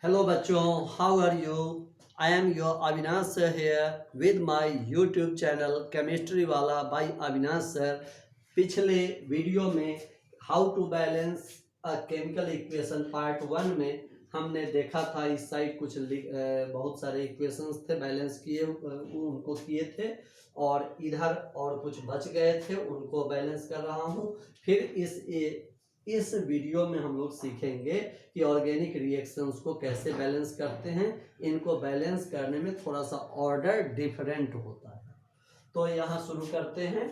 Hello बच्चों, how are you? I am your Avinash sir here with my YouTube channel Chemistry वाला by Avinash sir। पिछले वीडियो में how to balance a chemical equation part 1 में हमने देखा था। इस साइड कुछ बहुत सारे इक्वेशंस थे, बैलेंस किए उनको किए थे, और इधर और कुछ बच गए थे, उनको बैलेंस कर रहा हूँ। फिर इस वीडियो में हम लोग सीखेंगे कि ऑर्गेनिक रिएक्शंस को कैसे बैलेंस करते हैं। इनको बैलेंस करने में थोड़ा सा ऑर्डर डिफरेंट होता है। तो यहाँ शुरू करते हैं।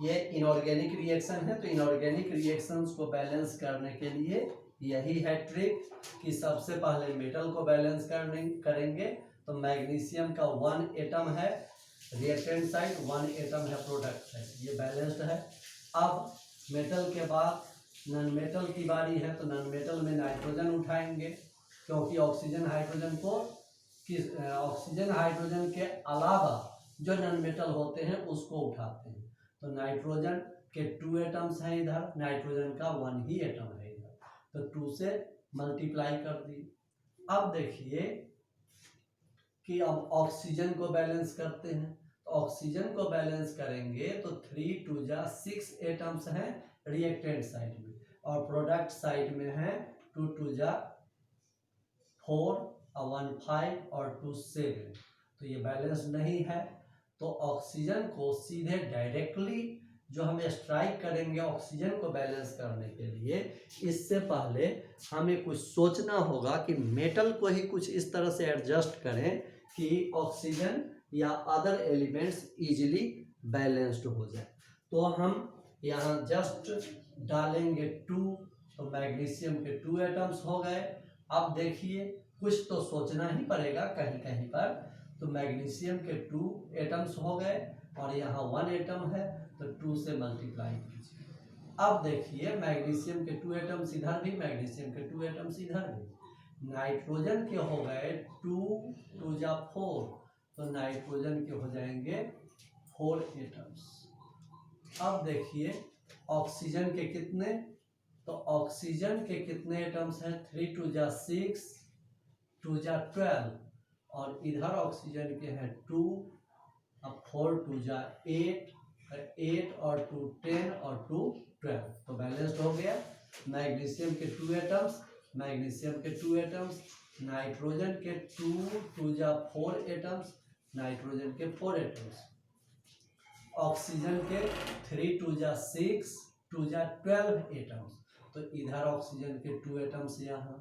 ये इनऑर्गेनिक रिएक्शन है, तो इनऑर्गेनिक रिएक्शंस को बैलेंस करने के लिए यही है ट्रिक कि सबसे पहले मेटल को बैलेंस करेंगे। तो मैग्नीशियम का 1 एटम है रिएक्टेंट साइड, 1 एटम है प्रोडक्ट साइड, ये बैलेंस्ड है। अब मेटल के बाद नॉन मेटल की बारी है, तो नॉन मेटल में नाइट्रोजन उठाएंगे, क्योंकि ऑक्सीजन हाइड्रोजन के अलावा जो नॉन मेटल होते हैं उसको उठाते हैं। तो नाइट्रोजन के 2 एटम्स हैं इधर, नाइट्रोजन का 1 ही एटम है इधर, तो 2 से मल्टीप्लाई कर दी। अब देखिए कि अब ऑक्सीजन को बैलेंस करते हैं। तो ऑक्सीजन को बैलेंस करेंगे तो 3 2 जा 6 एटम्स हैं रिएक्टेंट साइड में, और प्रोडक्ट साइड में है 2 2 जा 4 और 1 5 और 2 7। तो ये बैलेंस नहीं है। तो ऑक्सीजन को सीधे डायरेक्टली जो हम स्ट्राइक करेंगे ऑक्सीजन को बैलेंस करने के लिए, इससे पहले हमें कुछ सोचना होगा कि मेटल को ही कुछ इस तरह से एडजस्ट करें कि ऑक्सीजन या अदर एलिमेंट्स इजीली बैलेंस्ड हो जाए। तो हम यहाँ जस्ट डालेंगे 2, तो मैग्नीशियम के 2 एटम्स हो गए। अब देखिए कुछ तो सोचना ही पड़ेगा कहीं कहीं पर। तो मैग्नीशियम के 2 एटम्स हो गए और यहाँ 1 एटम है, तो 2 से मल्टीप्लाई कीजिए। अब देखिए मैग्नीशियम के 2 एटम्स इधर भी, मैग्नीशियम के 2 एटम्स इधर भी। नाइट्रोजन के हो गए 2 2 जा 4, तो नाइट्रोजन के हो जाएंगे 4 एटम्स। अब देखिए ऑक्सीजन के कितने, तो ऑक्सीजन के कितने एटम्स हैं, 3 2 जा 6 2 जा 12, और इधर ऑक्सीजन के हैं 2, अब 4 2 जा 8 और 2 10 और 2 12, तो बैलेंस्ड हो गया। मैग्नीशियम के 2 एटम्स, मैग्नीशियम के 2 एटम्स, नाइट्रोजन के 2 2 जा 4 एटम्स, नाइट्रोजन के 4 एटम्स, ऑक्सीजन के 3 2 जा 6 2 जा 12 एटम्स। तो इधर ऑक्सीजन के 2 एटम्स यहाँ,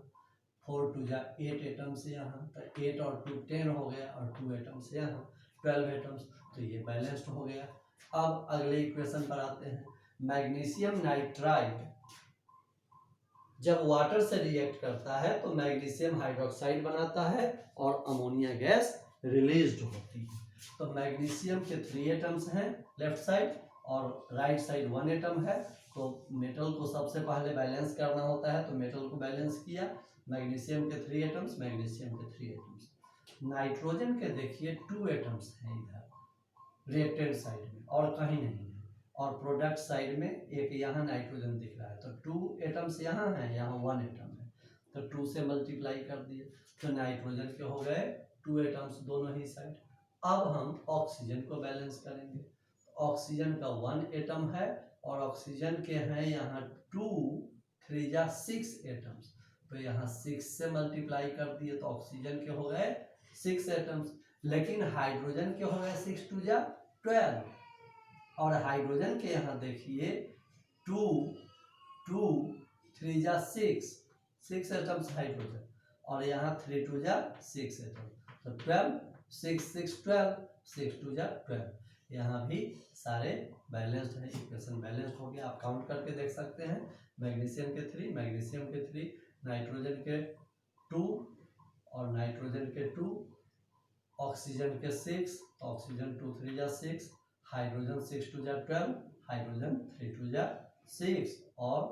4 2 जा 8 एटम्स यहाँ, तो 8 और 2 10 हो गया, और 2 एटम्स यहाँ 12 एटम्स, तो ये बैलेंस्ड हो गया। अब अगले इक्वेशन पर आते हैं। मैग्नीशियम नाइट्राइड जब वाटर से रिएक्ट करता है तो मैग्नीशियम हाइड्रोक्साइड बनाता है और अमोनिया गैस रिलीज्ड होती है। तो मैग्नीशियम के 3 एटम्स हैं लेफ्ट साइड, और राइट साइड 1 एटम है। तो मेटल को सबसे पहले बैलेंस करना होता है, तो मेटल को बैलेंस किया। मैग्नीशियम के 3 एटम्स, मैग्नीशियम के 3 एटम्स। नाइट्रोजन के देखिए 2 एटम्स हैं इधर रिएक्टेंट साइड में, और कहीं नहीं है, और प्रोडक्ट साइड में एक यहाँ नाइट्रोजन दिख रहा है, तो 2 एटम्स यहाँ है, यहाँ 1 एटम है, तो 2 से मल्टीप्लाई कर दिए, तो नाइट्रोजन के हो गए 2 एटम्स दोनों ही साइड। अब हम ऑक्सीजन को बैलेंस करेंगे। ऑक्सीजन का 1 एटम है, और ऑक्सीजन के हैं यहाँ 2 3 जा 6 एटम्स, तो यहाँ 6 से मल्टीप्लाई कर दिए, तो ऑक्सीजन के हो गए 6 एटम्स। लेकिन हाइड्रोजन के हो गए 6 2 जा 12, और हाइड्रोजन के यहाँ देखिए 2 2 3 जा 6 एटम्स हाइड्रोजन, और यहाँ 3 2 जा 6 एटम, तो 12 6 6 12 6 2 जा 12। यहाँ भी सारे बैलेंस्ड है, इक्वेशन बैलेंस्ड हो गया। आप काउंट करके देख सकते हैं। मैग्नीशियम के 3, मैग्नीशियम के 3, नाइट्रोजन के 2 और नाइट्रोजन के 2, ऑक्सीजन के 6, ऑक्सीजन 2 3 जा 6, हाइड्रोजन 6 2 जा 12, हाइड्रोजन 3 2 जा 6 और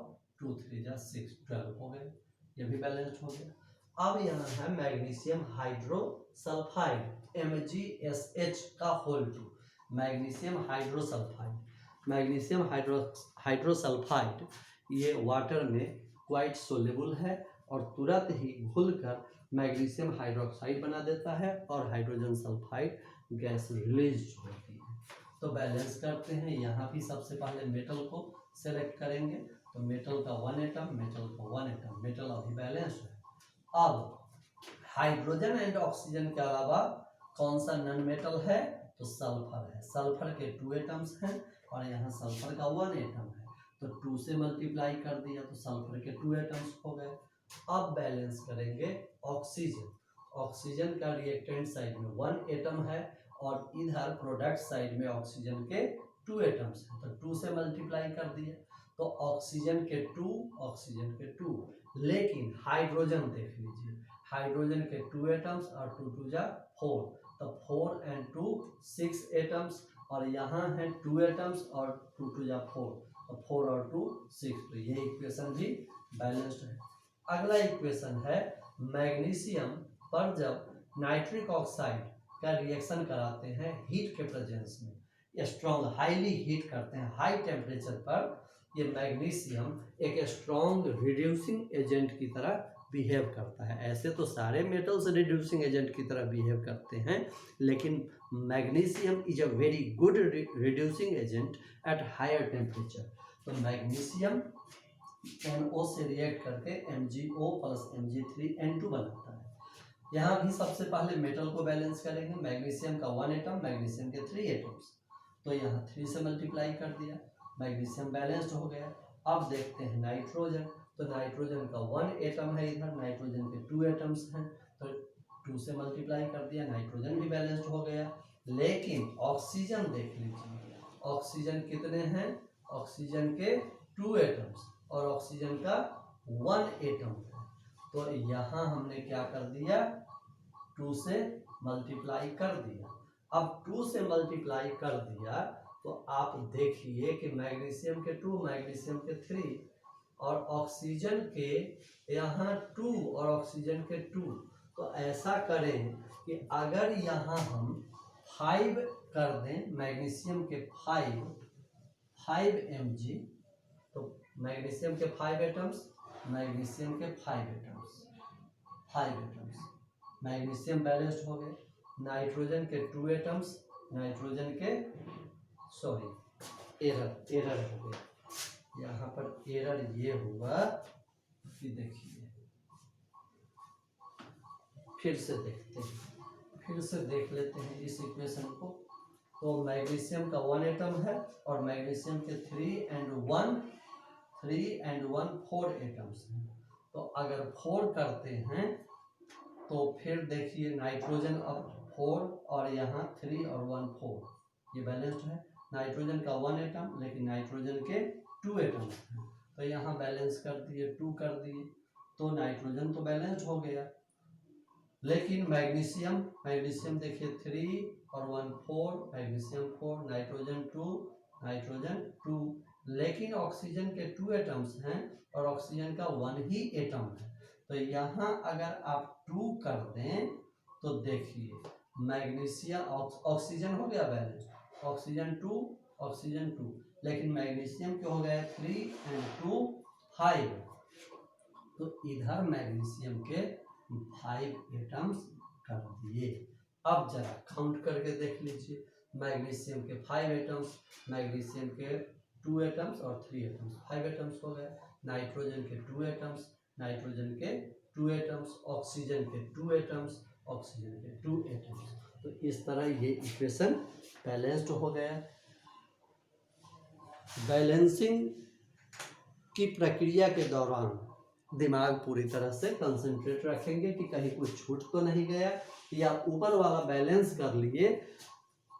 2 3 जा 6 12 हो गए, ये भी बैलेंस्ड हो गया। अब यहाँ है मैग्नीशियम हाइड्रोसल्फाइड MgSH का whole 2, magnesium hydrosulphide. Magnesium hydrosulphide ये वाटर में क्वाइट सोलेबल है, और तुरंत ही घुलकर मैग्नीशियम हाइड्रोक्साइड बना देता है और हाइड्रोजन सल्फाइड गैस रिलीज होती है। तो बैलेंस करते हैं। यहाँ भी सबसे पहले मेटल को सेलेक्ट करेंगे, तो मेटल का 1 एटम, मेटल का 1 एटम, मेटल अभी बैलेंस है। अब हाइड्रोजन एंड ऑक्सीजन के अलावा कौन सा नॉन मेटल है, तो सल्फर है। सल्फर के 2 एटम्स हैं और यहाँ सल्फर का 1 एटम है, तो 2 से मल्टीप्लाई कर दिया तो सल्फर के 2 एटम्स हो गए। अब बैलेंस करेंगे ऑक्सीजन। ऑक्सीजन का रिएक्टेंट साइड में 1 एटम है और इधर प्रोडक्ट साइड में ऑक्सीजन के 2 एटम्स हैं, तो 2 से मल्टीप्लाई कर दिया तो ऑक्सीजन के 2, ऑक्सीजन के 2। लेकिन हाइड्रोजन देख लीजिए, हाइड्रोजन के 2 एटम्स और 2 2 जा 4, तो 4 and 2 6 एटम्स और यहाँ है 2 एटम्स और 2 2 जा 4, तो 4 और 2 6, तो ये इक्वेशन भी बैलेंस्ड है। अगला इक्वेशन है मैग्नीशियम पर जब नाइट्रिक ऑक्साइड का रिएक्शन कराते हैं हीट के प्रेजेंस में, स्ट्रॉन्ग हाईली हीट करते हैं हाई टेम्परेचर पर, ये मैग्नीशियम एक स्ट्रॉन्ग रिड्यूसिंग एजेंट की तरह बिहेव करता है। ऐसे तो सारे मेटल्स रिड्यूसिंग एजेंट की तरह बिहेव करते हैं, लेकिन magnesium is a very good reducing agent at higher temperature. तो मैग्नीशियम NO से रिएक्ट करके MgO प्लस Mg3N2 बनाता है। यहाँ भी सबसे पहले मेटल को बैलेंस करेंगे। मैग्नीशियम का 1 एटम, मैग्नीशियम के 3 एटम्स, तो यहाँ 3 से मल्टीप्लाई कर दिया, मैग्नीशियम बैलेंस्ड हो गया। अब देखते हैं नाइट्रोजन, तो नाइट्रोजन का 1 एटम है, इधर नाइट्रोजन के 2 एटम्स हैं, तो 2 से मल्टीप्लाई कर दिया, नाइट्रोजन भी बैलेंस्ड हो गया। लेकिन ऑक्सीजन देख लीजिए, ऑक्सीजन कितने हैं, ऑक्सीजन के 2 एटम्स और ऑक्सीजन का 1 एटम है, तो यहाँ हमने क्या कर दिया, 2 से मल्टीप्लाई कर दिया। अब 2 से मल्टीप्लाई कर दिया तो आप देखिए कि मैग्नीशियम के 2, मैग्नीशियम के 3 और ऑक्सीजन के यहाँ 2 और ऑक्सीजन के 2, तो ऐसा करें कि अगर यहाँ हम 5 कर दें, मैग्नीशियम के 5 Mg, तो मैग्नीशियम के 5 एटम्स, मैग्नीशियम के 5 एटम्स, मैग्नीशियम बैलेंस्ड हो गए। नाइट्रोजन के 2 एटम्स, नाइट्रोजन के एरर हो गया, यहाँ पर एरर ये हुआ कि देखिए, फिर से देखते हैं, फिर से देख लेते हैं इस इक्वेशन को। तो मैग्नीशियम का 1 एटम है और मैग्नीशियम के 3 and 1 4 एटम्स हैं, तो अगर 4 करते हैं तो फिर देखिए नाइट्रोजन अब 4 और यहाँ 3 और 1 4, ये बैलेंस्ड है। नाइट्रोजन का 1 एटम, लेकिन नाइट्रोजन के 2 एटम्स हैं, तो यहाँ बैलेंस कर दिए, 2 कर दिए, तो नाइट्रोजन तो बैलेंस्ड हो गया। लेकिन मैग्नीशियम देखिए 3 और 1 4, मैग्नीशियम 4, नाइट्रोजन 2, लेकिन ऑक्सीजन के 2 एटम्स हैं और ऑक्सीजन का 1 ही एटम है, तो यहाँ अगर आप 2 कर दें तो देखिए मैग्नीशियम ऑक्सीजन हो गया बैलेंस, ऑक्सीजन 2, लेकिन मैग्नीशियम क्या हो गया 3 and 2 5, तो इधर मैग्नीशियम के 5 एटम्स कर दिए। अब जरा काउंट करके देख लीजिए, मैग्नीशियम के 5 एटम्स, मैग्नीशियम के 2 एटम्स और 3 एटम्स, 5 एटम्स हो गए। नाइट्रोजन के 2 एटम्स, नाइट्रोजन के 2 एटम्स, ऑक्सीजन के 2 एटम्स, ऑक्सीजन के 2 एटम्स, तो इस तरह ये इक्वेशन बैलेंस्ड हो गया। बैलेंसिंग की प्रक्रिया के दौरान दिमाग पूरी तरह से कंसंट्रेट रखेंगे कि कहीं कुछ छूट तो नहीं गया, या ऊपर वाला बैलेंस कर लिए,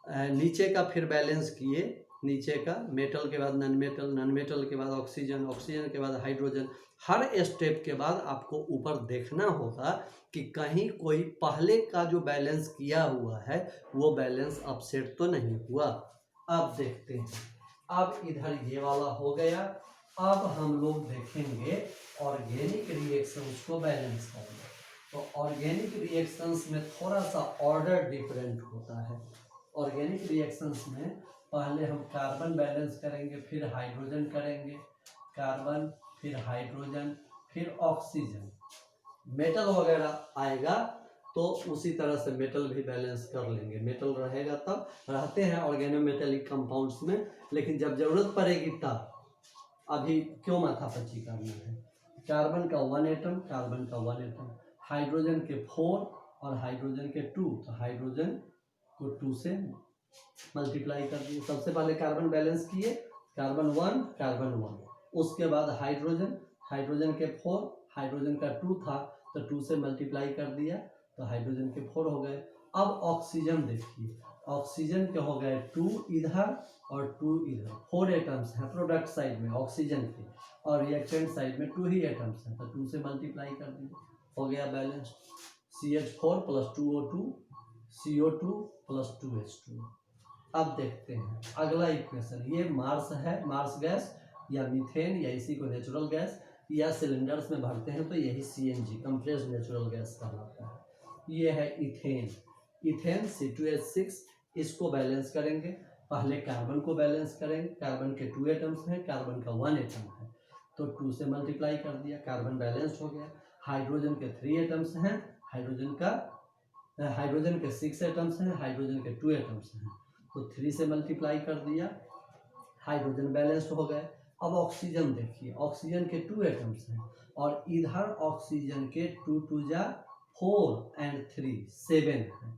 नीचे का फिर बैलेंस किए, नीचे का मेटल के बाद नॉन मेटल, नॉन मेटल के बाद ऑक्सीजन, ऑक्सीजन के बाद हाइड्रोजन। हर स्टेप के बाद आपको ऊपर देखना होगा कि कहीं कोई पहले का जो बैलेंस किया हुआ है वो बैलेंस अपसेट तो नहीं हुआ। अब देखते हैं, अब इधर ये वाला हो गया। अब हम लोग देखेंगे ऑर्गेनिक रिएक्शंस को बैलेंस करना। तो ऑर्गेनिक रिएक्शंस में थोड़ा सा ऑर्डर डिफरेंट होता है। ऑर्गेनिक रिएक्शंस में पहले हम कार्बन बैलेंस करेंगे, फिर हाइड्रोजन करेंगे, कार्बन फिर हाइड्रोजन फिर ऑक्सीजन, मेटल वगैरह आएगा तो उसी तरह से मेटल भी बैलेंस कर लेंगे। मेटल रहेगा तब, रहते हैं ऑर्गेनोमेटेलिक कंपाउंड्स में, लेकिन जब जरूरत पड़ेगी तब। अभी क्यों माथापच्ची करना है। कार्बन का 1 एटम, कार्बन का 1 एटम, हाइड्रोजन के 4 और हाइड्रोजन के 2, तो हाइड्रोजन को 2 से मल्टीप्लाई कर दिए। सबसे पहले कार्बन बैलेंस किए, कार्बन 1 कार्बन 1, उसके बाद हाइड्रोजन, हाइड्रोजन के 4, हाइड्रोजन का 2 था तो 2 से मल्टीप्लाई कर दिया तो हाइड्रोजन के 4 हो गए। अब ऑक्सीजन देखिए, ऑक्सीजन के हो गए 2 इधर और 2 इधर, 4 एटम्स हैं प्रोडक्ट साइड में ऑक्सीजन के, और रिएक्टेंट साइड में 2 ही एटम्स हैं, तो 2 से मल्टीप्लाई कर दिए, हो गया balance. CH4 + 2O2, CO2 + 2H2। अब देखते हैं अगला इक्वेशन, ये मार्स है, मार्स गैस या मीथेन या इसी को नेचुरल गैस या सिलेंडर्स में भरते हैं तो यही CNG कंप्रेस्ड नेचुरल गैस कहलाता है। ये है इथेन, इथेन C2H6, इसको बैलेंस करेंगे। पहले कार्बन को बैलेंस करेंगे, कार्बन के 2 एटम्स हैं, कार्बन का 1 एटम है, तो 2 से मल्टीप्लाई कर दिया, कार्बन बैलेंस हो गया। हाइड्रोजन के 3 एटम्स हैं, हाइड्रोजन के 6 एटम्स हैं, हाइड्रोजन के 2 एटम्स हैं, तो 3 से मल्टीप्लाई कर दिया, हाइड्रोजन बैलेंस्ड हो गए। अब ऑक्सीजन देखिए, ऑक्सीजन के 2 एटम्स हैं और इधर ऑक्सीजन के 2 2 जा 4 एंड 3 7 है,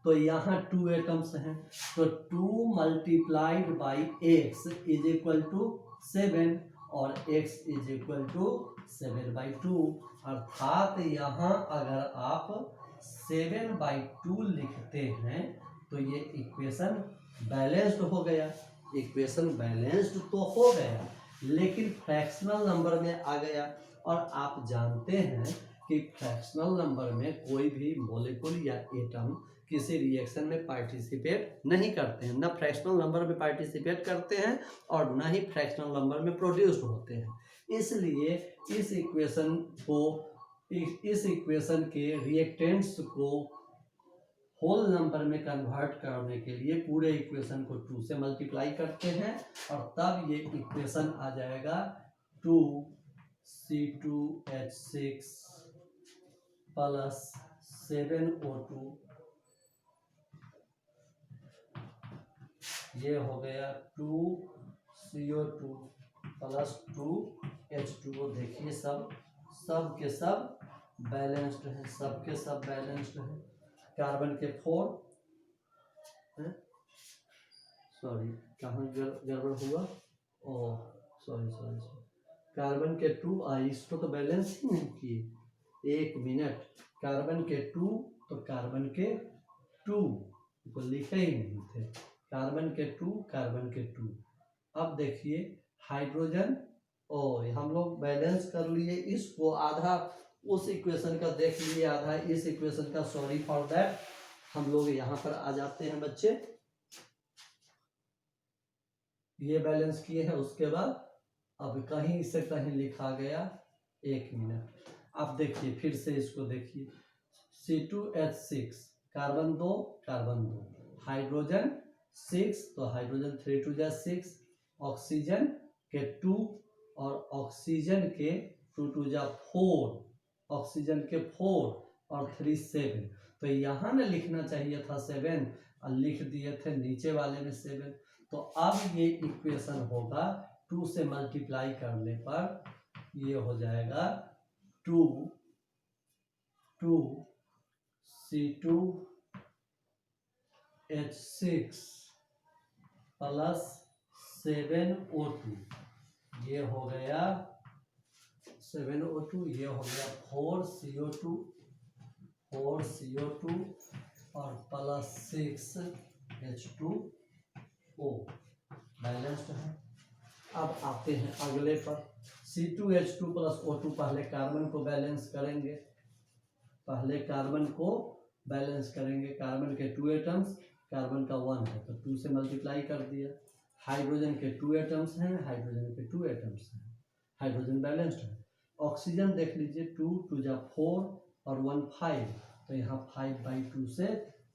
तो यहाँ 2 एटम्स हैं, तो 2 multiplied by x is equal to 7 और x इज इक्वल टू 7/2, अर्थात यहाँ अगर आप 7/2 लिखते हैं तो ये इक्वेशन बैलेंस्ड हो गया। इक्वेशन बैलेंस्ड तो हो गया लेकिन फ्रैक्शनल नंबर में आ गया, और आप जानते हैं कि फ्रैक्शनल नंबर में कोई भी मॉलिक्यूल या एटम किसी रिएक्शन में पार्टिसिपेट नहीं करते हैं, न फ्रैक्शनल नंबर में पार्टिसिपेट करते हैं और न ही फ्रैक्शनल नंबर में प्रोड्यूस्ड होते हैं। इसलिए इस इक्वेशन के रिएक्टेंट्स को होल नंबर में कन्वर्ट करने के लिए पूरे इक्वेशन को 2 से मल्टीप्लाई करते हैं और तब ये इक्वेशन आ जाएगा 2C2H6 + 7O2, ये हो गया 2CO2 + 2H2O। देखिए सब के सब बैलेंस्ड है, सब के सब बैलेंस्ड है। कार्बन के 4, सॉरी कहाँ गड़बड़ हुआ, ओह सॉरी, कार्बन के 2, इसको तो बैलेंस ही नहीं किए, 1 मिनट, कार्बन के 2 तो कार्बन के 2 को लिखे ही नहीं थे, कार्बन के 2 कार्बन के 2। अब देखिए हाइड्रोजन, हम लोग बैलेंस कर लिए इसको, आधा उस इक्वेशन का देख लिए, आधा इस इक्वेशन का, सॉरी फॉर दैट। हम लोग यहाँ पर आ जाते हैं बच्चे, ये बैलेंस किए हैं, उसके बाद अब कहीं से कहीं लिखा गया, 1 मिनट। अब देखिए फिर से इसको देखिए, C2H6, कार्बन 2 कार्बन 2, हाइड्रोजन 6 तो हाइड्रोजन 3 2 जा 6, ऑक्सीजन के 2 और ऑक्सीजन के 2 2 जा 4, ऑक्सीजन के 4 और 3 7, तो यहाँ ना लिखना चाहिए था 7 और लिख दिए थे नीचे वाले में 7। तो अब ये इक्वेशन होगा 2 से मल्टीप्लाई करने पर ये हो जाएगा 2C2H6 + 7O2, ये हो गया 7O2, ये हो गया 4CO2 और +6H2O, बैलेंस्ड है। अब आते हैं अगले पर, C2H2 + O2, पहले कार्बन को बैलेंस करेंगे, कार्बन के 2 एटम्स, कार्बन का 1 है तो 2 से मल्टीप्लाई कर दिया, हाइड्रोजन के 2 एटम्स हैं, हाइड्रोजन के 2 एटम्स हैं, हाइड्रोजन बैलेंस्ड है। ऑक्सीजन देख लीजिए, 2 2 जा 4 और 1 5, तो यहाँ 5/2 से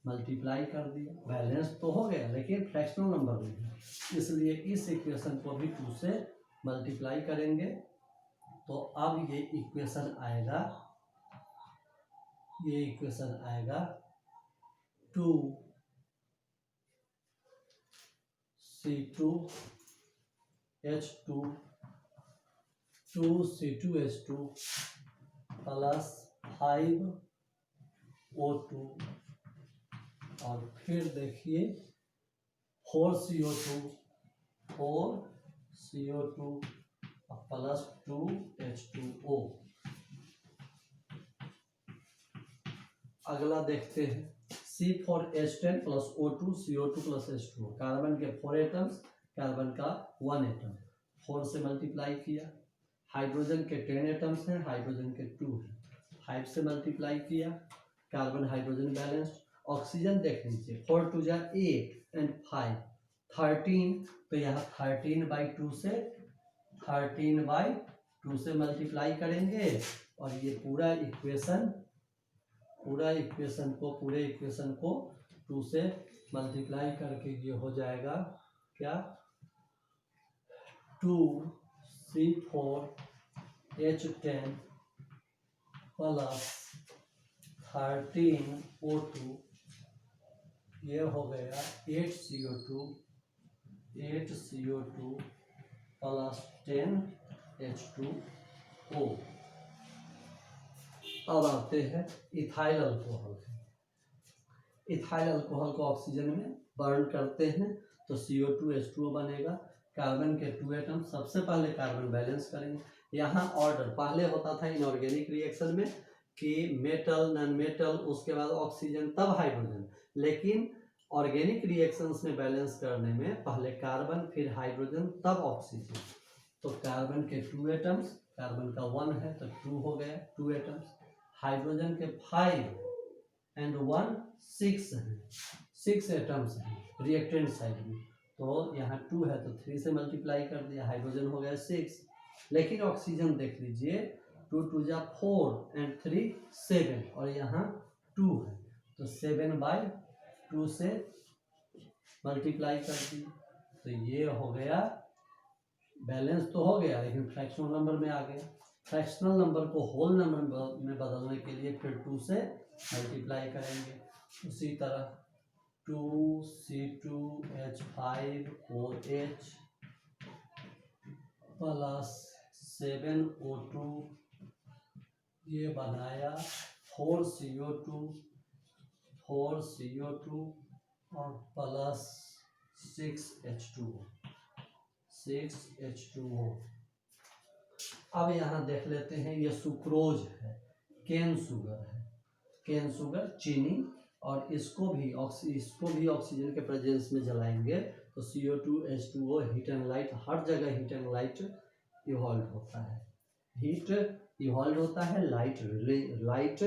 मल्टीप्लाई कर दिया, बैलेंस तो हो गया लेकिन फ्रैक्शनल नंबर नहीं है, इसलिए इस इक्वेशन को भी 2 से मल्टीप्लाई करेंगे, तो अब ये इक्वेशन आएगा ये इक्वेशन आएगा 2C2H2 2C2H2 प्लस 5O2 और फिर देखिए 4CO2 प्लस 2H2O। अगला देखते हैं C4H10 plus O2 CO2 plus H2O। Carbon के 4 एटम्स, कार्बन का 1 एटम, 4 से मल्टीप्लाई किया। हाइड्रोजन के 10 एटम्स हैं, हाइड्रोजन के 2 हैं, 5 से मल्टीप्लाई किया। Carbon hydrogen balanced. ऑक्सीजन देख लीजिए 4 2 जा 8 एंड 5 13, तो यहाँ 13/2 से मल्टीप्लाई करेंगे और ये पूरे इक्वेशन को 2 से मल्टीप्लाई करके ये हो जाएगा क्या 2C4H10 प्लस 13O2, ये हो गया 8CO2 प्लस 10H2O। अब आते हैं इथाइल अल्कोहल। इथाइल अल्कोहल को ऑक्सीजन में बर्न करते हैं तो CO2H2O बनेगा। कार्बन के 2 एटम, सबसे पहले कार्बन बैलेंस करेंगे। यहाँ ऑर्डर पहले होता था इनऑर्गेनिक रिएक्शन में कि मेटल, नॉन मेटल, उसके बाद ऑक्सीजन, तब हाइड्रोजन। लेकिन ऑर्गेनिक रिएक्शंस में बैलेंस करने में पहले कार्बन, फिर हाइड्रोजन, तब ऑक्सीजन। तो कार्बन के 2 एटम्स, कार्बन का 1 है तो 2 हो गया 2 एटम्स। हाइड्रोजन के 5 एंड 1 6 हैं, 6 एटम्स हैं रिएक्टेंट साइड में, तो यहाँ 2 है तो 3 से मल्टीप्लाई कर दिया, हाइड्रोजन हो गया 6। लेकिन ऑक्सीजन देख लीजिए 2 2 जा 4 एंड 3 7 और यहाँ 2 है तो 7/2 से मल्टीप्लाई कर दिए, तो ये हो गया बैलेंस तो हो गया लेकिन फ्रैक्शनल नंबर में आ गया। फ्रैक्शनल नंबर को होल नंबर में बदलने के लिए फिर 2 से मल्टीप्लाई करेंगे। उसी तरह 2C2H5OH प्लस 7O2, ये बनाया 4CO2 और प्लस 6H2O। अब यहाँ देख लेते हैं, ये सुक्रोज है, केन शुगर चीनी, और इसको भी ऑक्सीजन के प्रेजेंस में जलाएंगे तो CO2H2O हीट एंड लाइट, हर जगह हीट एंड लाइट इवॉल्व होता है, लाइट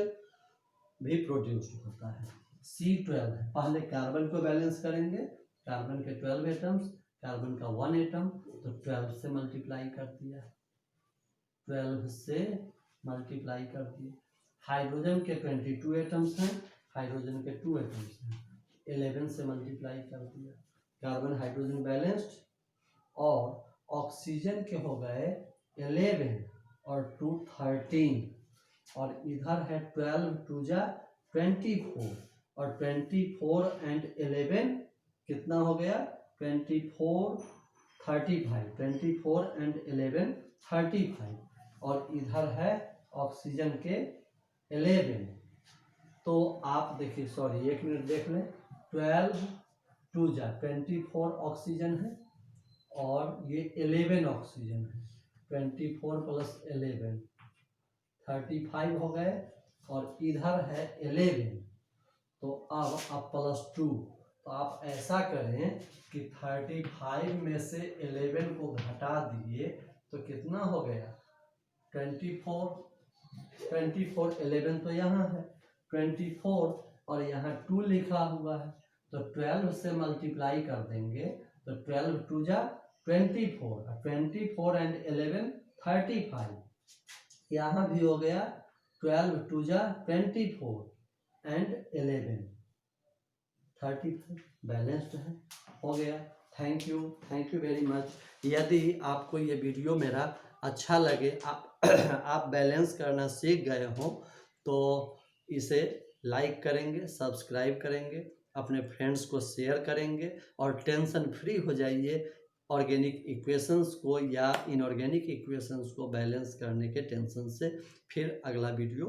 भी प्रोड्यूस्ड होता है। C12 है, पहले कार्बन को बैलेंस करेंगे, कार्बन के 12 एटम्स, कार्बन का 1 एटम, तो 12 से मल्टीप्लाई कर दिया, हाइड्रोजन के 22 एटम्स हैं, हाइड्रोजन के 2 एटम्स हैं, 11 से मल्टीप्लाई कर दिया। कार्बन हाइड्रोजन बैलेंस्ड, और ऑक्सीजन के हो गए 11 और 2 13, और इधर है 12 2 जा 24 और 24 एंड 11 कितना हो गया 24 एंड 11 35, और इधर है ऑक्सीजन के 11। तो आप देखिए, सॉरी एक मिनट देख लें, 12 2 जा 24 ऑक्सीजन है और ये 11 ऑक्सीजन है, 24 प्लस 11 35 हो गए, और इधर है 11, तो अब आप प्लस 2, तो आप ऐसा करें कि 35 में से 11 को घटा दिए तो कितना हो गया 24 11 तो यहाँ है 24 और यहाँ 2 लिखा हुआ है, तो 12 से मल्टीप्लाई कर देंगे तो 12 2 जा 24 एंड 11 35, यहाँ भी हो गया 12 2 जा 24 एंड 11 35, बैलेंस्ड है, हो गया। Thank you very much. यदि आपको ये वीडियो मेरा अच्छा लगे, आप बैलेंस करना सीख गए हो, तो इसे लाइक करेंगे, सब्सक्राइब करेंगे, अपने फ्रेंड्स को शेयर करेंगे और टेंशन फ्री हो जाइए ऑर्गेनिक इक्वेशंस को या इनऑर्गेनिक इक्वेशंस को बैलेंस करने के टेंशन से। फिर अगला वीडियो